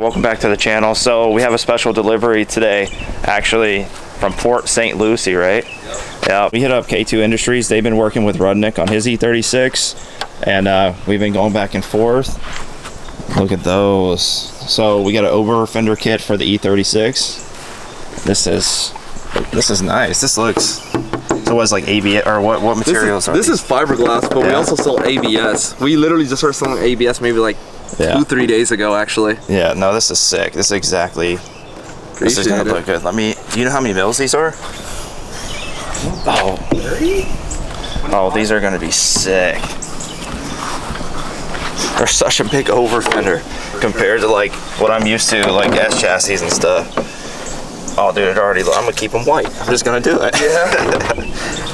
Welcome back to the channel. So we have a special delivery today, actually from Port St. Lucie, right? Yep. Yeah, we hit up K2 Industries. They've been working with Rudnick on his E36, and we've been going back and forth. Look at those. So we got an over fender kit for the E36. This is nice. This looks. So what's like ABS or what materials are these? This is fiberglass, but we also sell ABS. We literally just started selling ABS maybe like 2-3 days ago, actually. Yeah, no, this is sick. This is exactly. This is gonna look good. Do you know how many mils these are? Oh, 30? Oh, these are gonna be sick. They're such a big over fender compared to like what I'm used to, like S chassis and stuff. Oh, dude, I'm gonna keep them white. I'm just gonna do it. Yeah.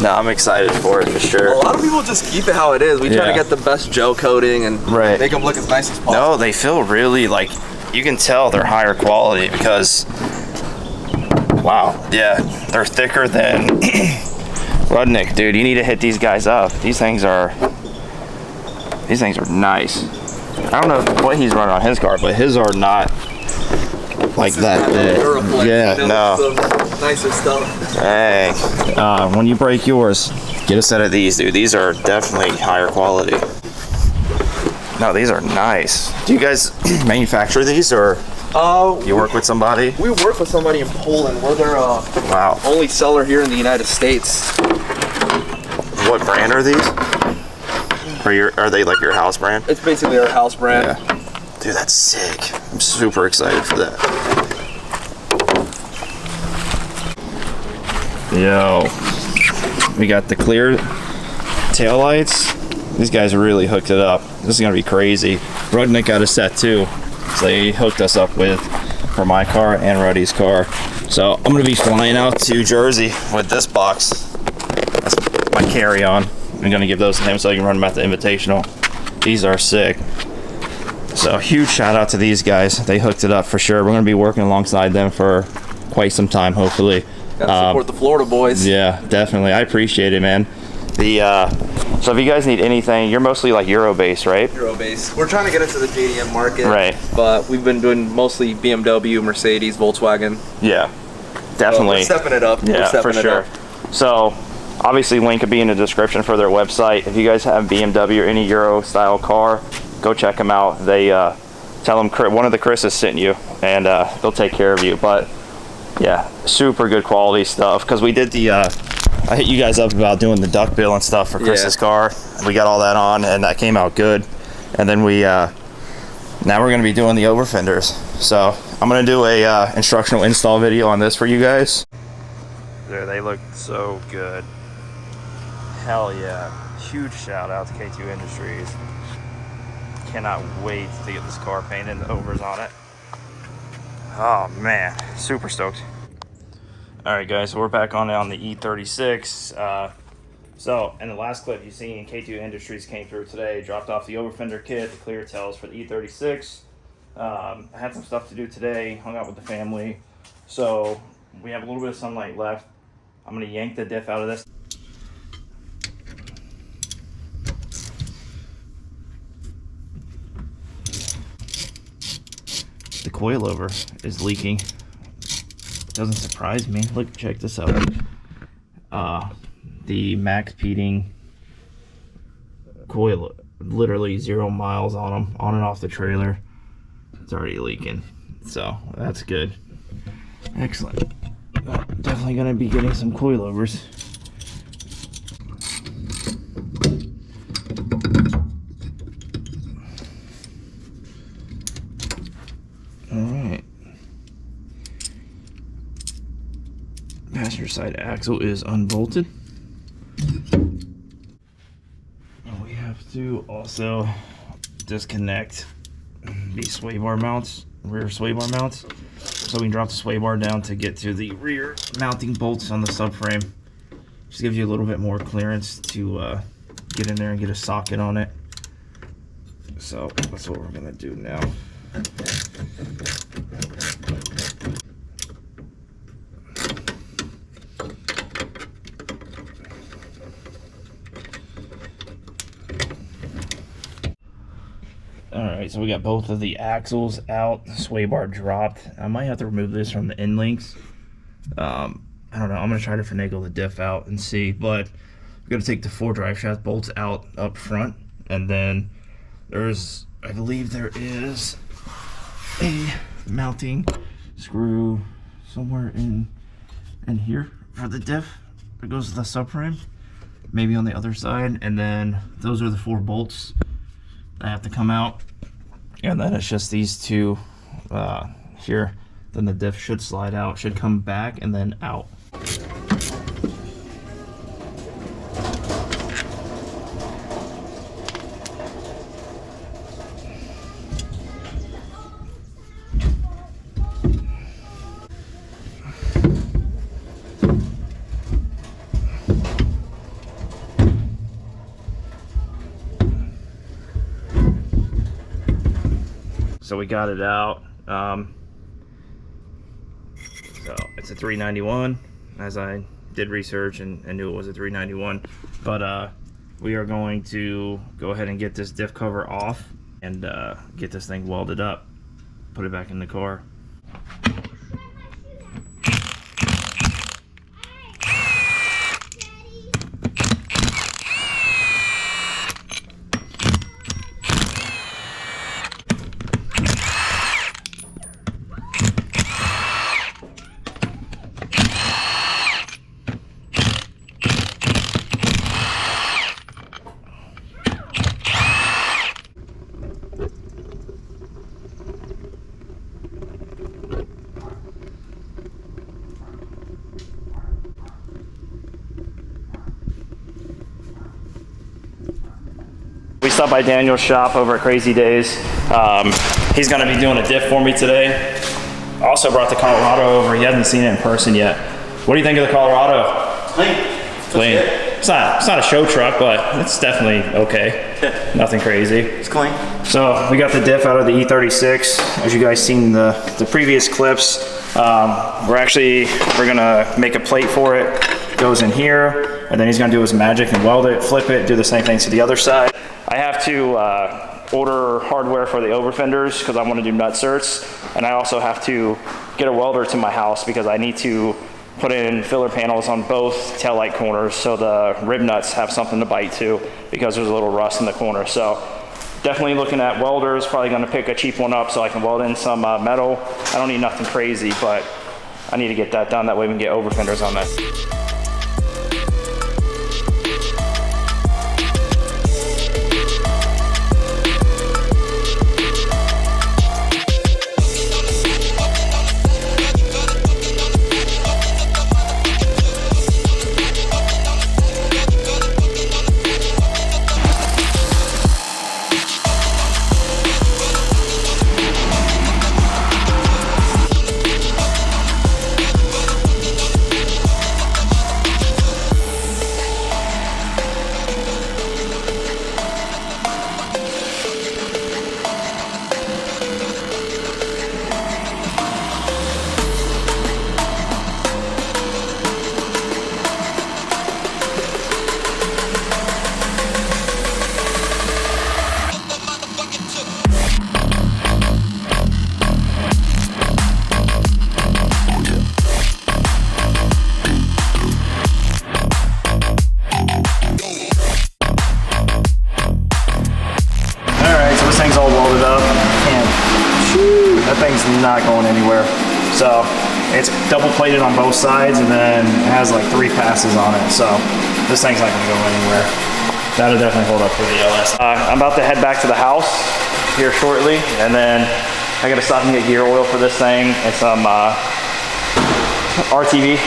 No, I'm excited for it for sure. A lot of people just keep it how it is. We try to get the best gel coating and make them look as nice as possible. No, they feel really like, you can tell they're higher quality because, wow, yeah, they're thicker than Rudnick, dude. You need to hit these guys up. These things are nice. I don't know what he's running on his car, but his are not like that big. Yeah, no. Nicer stuff. Dang. When you break yours, get a set of these, dude. These are definitely higher quality. No, these are nice. Do you guys manufacture these, or you work with somebody? We work with somebody in Poland. We're their only seller here in the United States. What brand are these? Are they like your house brand? It's basically our house brand. Yeah. Dude, that's sick. I'm super excited for that. Yo, we got the clear taillights. These guys really hooked it up. This is gonna be crazy. Rudnick got a set too. So they hooked us up with for my car and Ruddy's car. So I'm gonna be flying out to Jersey with this box. That's my carry-on. I'm gonna give those to him so I can run them at the Invitational. These are sick. So huge shout out to these guys. They hooked it up for sure. We're gonna be working alongside them for quite some time, hopefully. Gotta support the Florida boys. Yeah, definitely. I appreciate it, man. So if you guys need anything, you're mostly like Euro based, right? Euro based. We're trying to get into the JDM market. Right. But we've been doing mostly BMW, Mercedes, Volkswagen. Yeah, definitely. So we're stepping it up. Yeah, for sure. So obviously link will be in the description for their website. If you guys have BMW or any Euro style car, go check them out. They tell them one of the Chris's sent you, and they'll take care of you. But yeah, super good quality stuff. Because we did the I hit you guys up about doing the duck bill and stuff for Chris's car. We got all that on, and that came out good. And then we now we're going to be doing the over fenders. So I'm going to do a instructional install video on this for you guys. There, they look so good. Hell yeah! Huge shout out to K2 Industries. Cannot wait to get this car painted and the overs on it. Oh man, super stoked. All right guys, so we're back on the E36. So in the last clip you seen, K2 Industries came through today, dropped off the over fender kit, the clear tails for the E36. I had some stuff to do today, hung out with the family. So we have a little bit of sunlight left. I'm gonna yank the diff out of this. The coilover is leaking. Doesn't surprise me. Look, check this out. The max peating coil, literally 0 miles on them, on and off the trailer. It's already leaking, so that's good. Excellent. Definitely gonna be getting some coilovers. Alright. Passenger side axle is unbolted. And we have to also disconnect these sway bar mounts, rear sway bar mounts. So we can drop the sway bar down to get to the rear mounting bolts on the subframe. Just gives you a little bit more clearance to get in there and get a socket on it. So that's what we're gonna do now. Alright, so we got both of the axles out, sway bar dropped. I might have to remove this from the end links. I don't know, I'm going to try to finagle the diff out and see, but we're going to take the 4 drive shaft bolts out up front, and then there's, I believe there is a mounting screw somewhere in here for the diff that goes to the subframe, maybe on the other side, and then those are the 4 bolts that have to come out, and then it's just these 2 here. Then the diff should slide out, should come back and then out. So we got it out. So it's a 391, as I did research and knew it was a 391. But we are going to go ahead and get this diff cover off and get this thing welded up, put it back in the car. We stopped by Daniel's shop over at Crazy Days. He's going to be doing a diff for me today. Also brought the Colorado over. He hasn't seen it in person yet. What do you think of the Colorado? Clean. It's not a show truck, but it's definitely okay. Nothing crazy. It's clean. So we got the diff out of the E36. As you guys seen the previous clips, we're gonna make a plate for it. Goes in here, and then he's gonna do his magic and weld it, flip it, do the same thing to the other side. I have to order hardware for the over fenders because I want to do nut certs, and I also have to get a welder to my house because I need to put in filler panels on both taillight corners so the rib nuts have something to bite to because there's a little rust in the corner. So definitely looking at welders, probably going to pick a cheap one up so I can weld in some metal. I don't need nothing crazy, but I need to get that done. That way we can get over fenders on that. Not going anywhere. So it's double plated on both sides, and then it has like 3 passes on it. So this thing's not gonna go anywhere. That'll definitely hold up for the LS. I'm about to head back to the house here shortly, and then I gotta stop and get gear oil for this thing and some RTV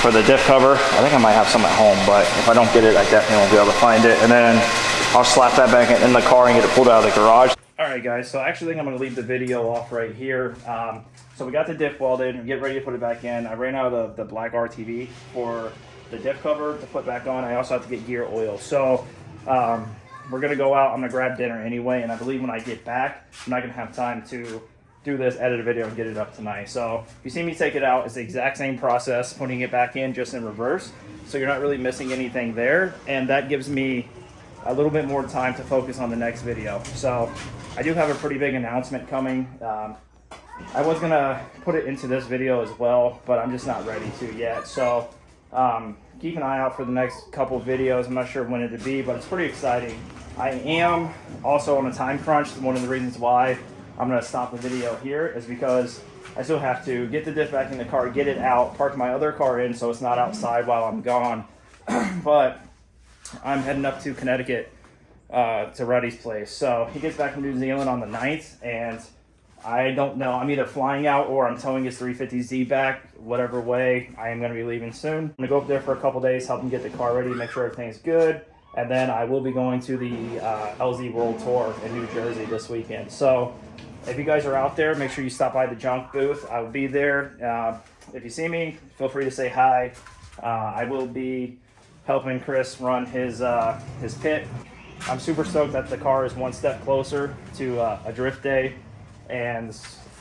for the diff cover. I think I might have some at home, but if I don't get it, I definitely won't be able to find it. And then I'll slap that back in the car and get it pulled out of the garage. Alright guys, so I actually think I'm going to leave the video off right here. So we got the diff welded and get ready to put it back in. I ran out of the black RTV for the diff cover to put back on. I also have to get gear oil. So we're going to go out. I'm going to grab dinner anyway, and I believe when I get back, I'm not going to have time to do this, edit a video, and get it up tonight. So if you see me take it out, it's the exact same process, putting it back in just in reverse. So you're not really missing anything there, and that gives me a little bit more time to focus on the next video. So I do have a pretty big announcement coming. I was gonna put it into this video as well, but I'm just not ready to yet. So keep an eye out for the next couple videos. I'm not sure when it'll be, but it's pretty exciting. I am also on a time crunch. One of the reasons why I'm gonna stop the video here is because I still have to get the diff back in the car, get it out, park my other car in so it's not outside while I'm gone. But I'm heading up to Connecticut to Ruddy's place. So he gets back from New Zealand on the 9th, and I don't know. I'm either flying out or I'm towing his 350Z back. Whatever way, I am going to be leaving soon. I'm going to go up there for a couple days, help him get the car ready, make sure everything's good. And then I will be going to the LZ World Tour in New Jersey this weekend. So if you guys are out there, make sure you stop by the junk booth. I will be there. If you see me, feel free to say hi. I will be helping Chris run his pit. I'm super stoked that the car is one step closer to a drift day, and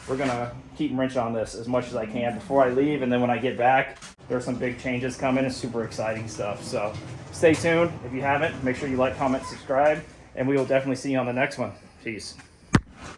we're gonna keep wrenching on this as much as I can before I leave, and then when I get back, there's some big changes coming. It's super exciting stuff. So stay tuned. If you haven't, make sure you like, comment, subscribe, and we will definitely see you on the next one. Peace.